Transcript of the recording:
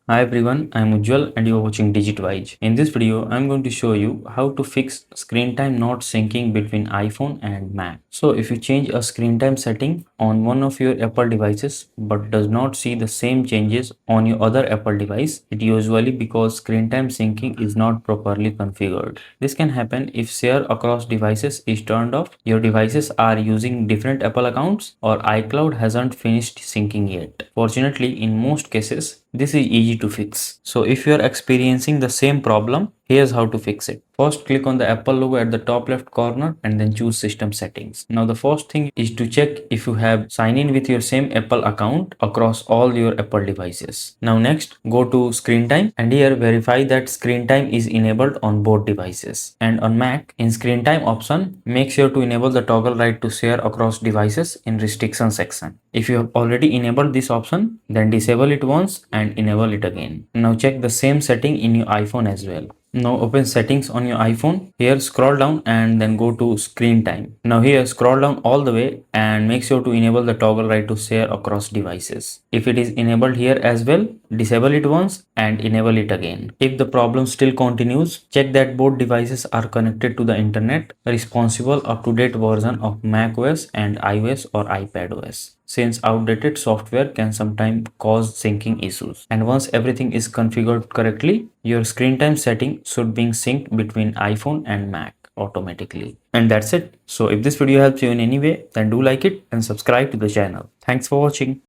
Hi everyone, I'm Ujjwal and you're watching DigitWise. In this video, I'm going to show you how to fix screen time not syncing between iPhone and Mac. So if you change a screen time setting on one of your Apple devices but does not see the same changes on your other Apple device, it usually because screen time syncing is not properly configured. This can happen if share across devices is turned off, your devices are using different Apple accounts, or iCloud hasn't finished syncing yet. Fortunately, in most cases, this is easy to fix. So if you are experiencing the same problem, here's how to fix it. First, click on the Apple logo at the top left corner and then choose System Settings. Now the first thing is to check if you have signed in with your same Apple account across all your Apple devices. Now next, go to Screen Time and here verify that Screen Time is enabled on both devices. And on Mac, in Screen Time option, make sure to enable the toggle right to share across devices in Restriction section. If you have already enabled this option, then disable it once and enable it again. Now check the same setting in your iPhone as well. Now open settings on your iPhone. Here scroll down and then go to screen time. Now here scroll down all the way and make sure to enable the toggle right to share across devices. If it is enabled here as well, disable it once and enable it again. If the problem still continues, check that both devices are connected to the internet, responsible up-to-date version of macOS and iOS or iPadOS, since outdated software can sometimes cause syncing issues. And once everything is configured correctly, your screen time setting should be synced between iPhone and Mac automatically. And that's it. So if this video helps you in any way, then do like it and subscribe to the channel. Thanks for watching.